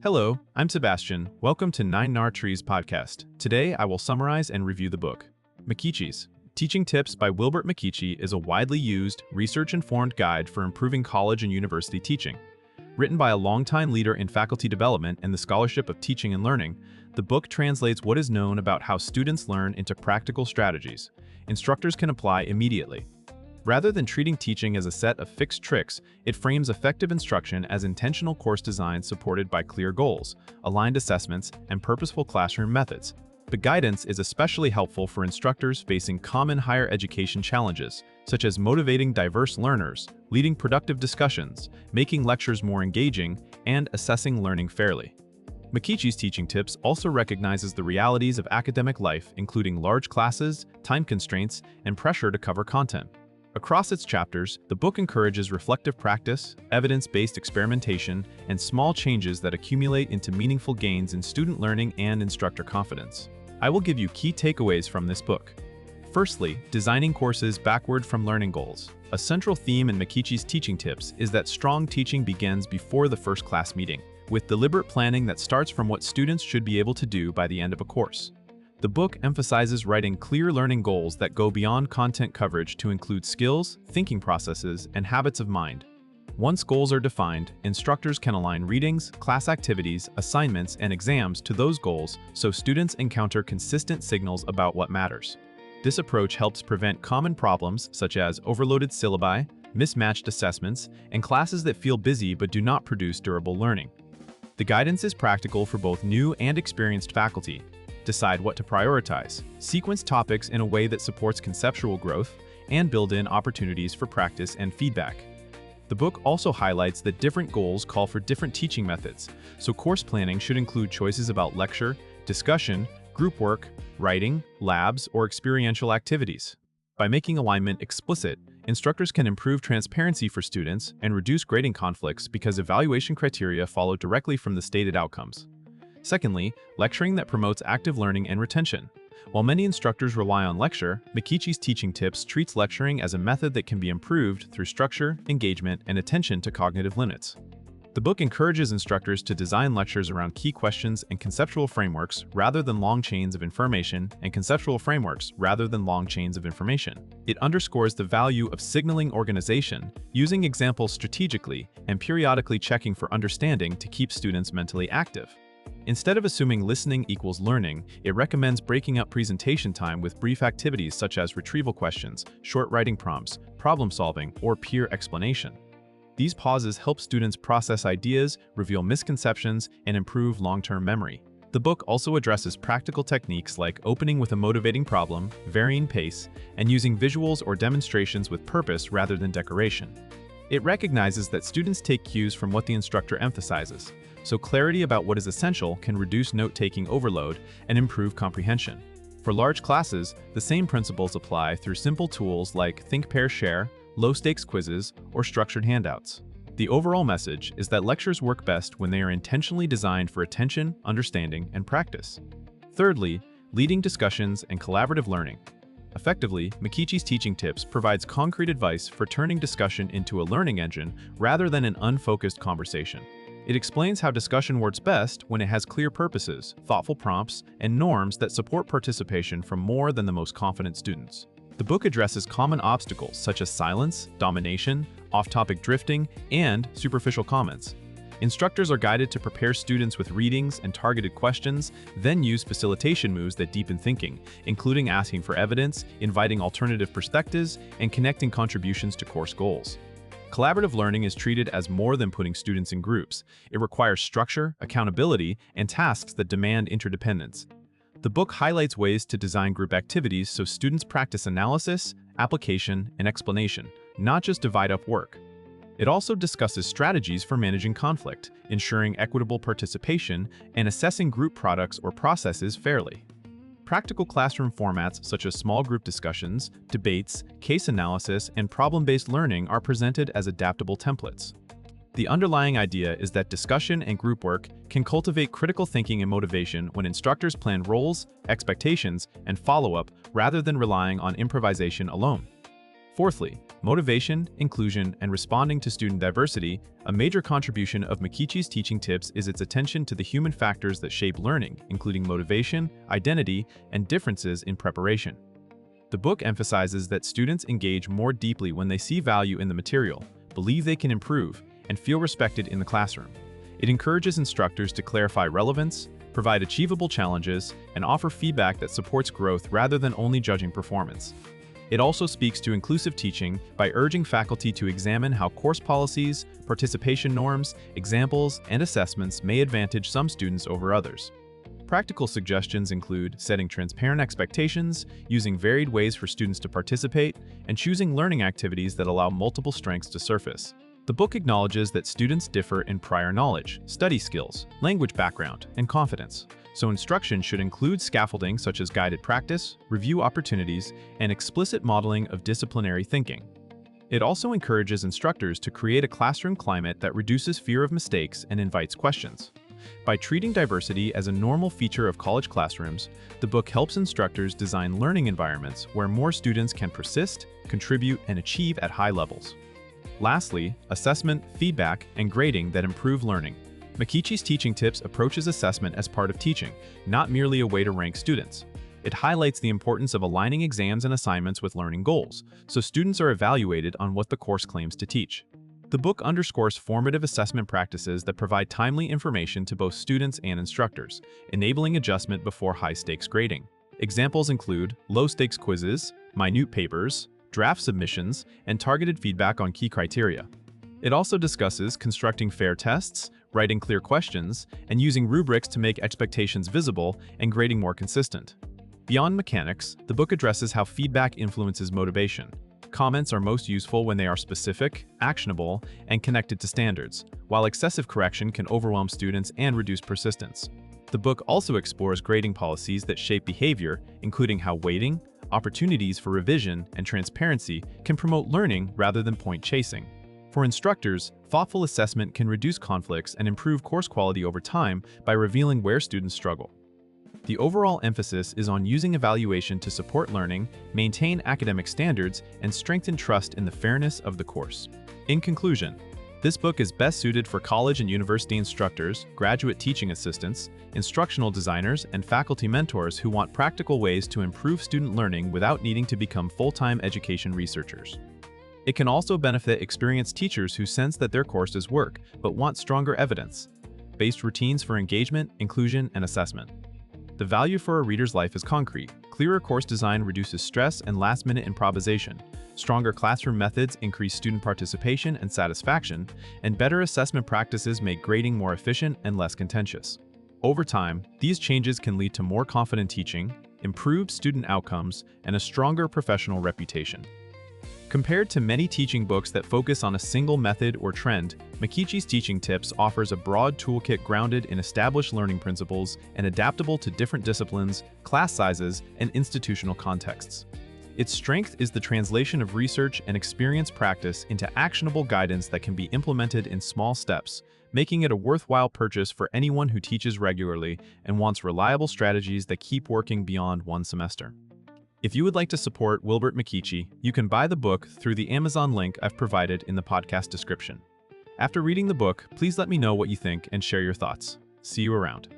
Hello, I'm Sebastian. Welcome to 9 Trees podcast. Today, I will summarize and review the book. McKeachie's Teaching Tips by Wilbert McKeachie is a widely used, research-informed guide for improving college and university teaching. Written by a longtime leader in faculty development and the scholarship of teaching and learning, the book translates what is known about how students learn into practical strategies instructors can apply immediately. Rather than treating teaching as a set of fixed tricks, it frames effective instruction as intentional course design supported by clear goals, aligned assessments, and purposeful classroom methods. The guidance is especially helpful for instructors facing common higher education challenges, such as motivating diverse learners, leading productive discussions, making lectures more engaging, and assessing learning fairly. McKeachie's Teaching Tips also recognizes the realities of academic life, including large classes, time constraints, and pressure to cover content. Across its chapters, the book encourages reflective practice, evidence-based experimentation, and small changes that accumulate into meaningful gains in student learning and instructor confidence. I will give you key takeaways from this book. Firstly, designing courses backward from learning goals. A central theme in McKeachie's Teaching Tips is that strong teaching begins before the first class meeting, with deliberate planning that starts from what students should be able to do by the end of a course. The book emphasizes writing clear learning goals that go beyond content coverage to include skills, thinking processes, and habits of mind. Once goals are defined, instructors can align readings, class activities, assignments, and exams to those goals so students encounter consistent signals about what matters. This approach helps prevent common problems such as overloaded syllabi, mismatched assessments, and classes that feel busy but do not produce durable learning. The guidance is practical for both new and experienced faculty. Decide what to prioritize, sequence topics in a way that supports conceptual growth, and build in opportunities for practice and feedback. The book also highlights that different goals call for different teaching methods, so course planning should include choices about lecture, discussion, group work, writing, labs, or experiential activities. By making alignment explicit, instructors can improve transparency for students and reduce grading conflicts because evaluation criteria follow directly from the stated outcomes. Secondly, lecturing that promotes active learning and retention. While many instructors rely on lecture, McKeachie's Teaching Tips treats lecturing as a method that can be improved through structure, engagement, and attention to cognitive limits. The book encourages instructors to design lectures around key questions and conceptual frameworks rather than long chains of information It underscores the value of signaling organization, using examples strategically, and periodically checking for understanding to keep students mentally active. Instead of assuming listening equals learning, it recommends breaking up presentation time with brief activities such as retrieval questions, short writing prompts, problem solving, or peer explanation. These pauses help students process ideas, reveal misconceptions, and improve long-term memory. The book also addresses practical techniques like opening with a motivating problem, varying pace, and using visuals or demonstrations with purpose rather than decoration. It recognizes that students take cues from what the instructor emphasizes, so clarity about what is essential can reduce note-taking overload and improve comprehension. For large classes, the same principles apply through simple tools like Think, Pair, Share, low-stakes quizzes, or structured handouts. The overall message is that lectures work best when they are intentionally designed for attention, understanding, and practice. Thirdly, leading discussions and collaborative learning. Effectively, McKeachie's Teaching Tips provides concrete advice for turning discussion into a learning engine rather than an unfocused conversation. It explains how discussion works best when it has clear purposes, thoughtful prompts, and norms that support participation from more than the most confident students. The book addresses common obstacles such as silence, domination, off-topic drifting, and superficial comments. Instructors are guided to prepare students with readings and targeted questions, then use facilitation moves that deepen thinking, including asking for evidence, inviting alternative perspectives, and connecting contributions to course goals. Collaborative learning is treated as more than putting students in groups. It requires structure, accountability, and tasks that demand interdependence. The book highlights ways to design group activities so students practice analysis, application, and explanation, not just divide up work. It also discusses strategies for managing conflict, ensuring equitable participation, and assessing group products or processes fairly. Practical classroom formats such as small group discussions, debates, case analysis, and problem-based learning are presented as adaptable templates. The underlying idea is that discussion and group work can cultivate critical thinking and motivation when instructors plan roles, expectations, and follow-up rather than relying on improvisation alone. Fourthly, motivation, inclusion, and responding to student diversity. A major contribution of McKeachie's teaching tips is its attention to the human factors that shape learning, including motivation, identity, and differences in preparation. The book emphasizes that students engage more deeply when they see value in the material, believe they can improve, and feel respected in the classroom. It encourages instructors to clarify relevance, provide achievable challenges, and offer feedback that supports growth rather than only judging performance. It also speaks to inclusive teaching by urging faculty to examine how course policies, participation norms, examples, and assessments may advantage some students over others. Practical suggestions include setting transparent expectations, using varied ways for students to participate, and choosing learning activities that allow multiple strengths to surface. The book acknowledges that students differ in prior knowledge, study skills, language background, and confidence, so instruction should include scaffolding such as guided practice, review opportunities, and explicit modeling of disciplinary thinking. It also encourages instructors to create a classroom climate that reduces fear of mistakes and invites questions. By treating diversity as a normal feature of college classrooms, the book helps instructors design learning environments where more students can persist, contribute, and achieve at high levels. Lastly, assessment, feedback, and grading that improve learning. McKeachie's Teaching Tips approaches assessment as part of teaching, not merely a way to rank students. It highlights the importance of aligning exams and assignments with learning goals, so students are evaluated on what the course claims to teach. The book underscores formative assessment practices that provide timely information to both students and instructors, enabling adjustment before high-stakes grading. Examples include low-stakes quizzes, minute papers, draft submissions, and targeted feedback on key criteria. It also discusses constructing fair tests, writing clear questions, and using rubrics to make expectations visible and grading more consistent. Beyond mechanics, the book addresses how feedback influences motivation. Comments are most useful when they are specific, actionable, and connected to standards, while excessive correction can overwhelm students and reduce persistence. The book also explores grading policies that shape behavior, including how weighting, opportunities for revision, and transparency can promote learning rather than point chasing. For instructors, thoughtful assessment can reduce conflicts and improve course quality over time by revealing where students struggle. The overall emphasis is on using evaluation to support learning, maintain academic standards, and strengthen trust in the fairness of the course. In conclusion, this book is best suited for college and university instructors, graduate teaching assistants, instructional designers, and faculty mentors who want practical ways to improve student learning without needing to become full-time education researchers. It can also benefit experienced teachers who sense that their courses work but want stronger evidence-based routines for engagement, inclusion, and assessment. The value for a reader's life is concrete. Clearer course design reduces stress and last-minute improvisation. Stronger classroom methods increase student participation and satisfaction, and better assessment practices make grading more efficient and less contentious. Over time, these changes can lead to more confident teaching, improved student outcomes, and a stronger professional reputation. Compared to many teaching books that focus on a single method or trend, McKeachie's Teaching Tips offers a broad toolkit grounded in established learning principles and adaptable to different disciplines, class sizes, and institutional contexts. Its strength is the translation of research and experience practice into actionable guidance that can be implemented in small steps, making it a worthwhile purchase for anyone who teaches regularly and wants reliable strategies that keep working beyond one semester. If you would like to support Wilbert McKeachie, you can buy the book through the Amazon link I've provided in the podcast description. After reading the book, please let me know what you think and share your thoughts. See you around.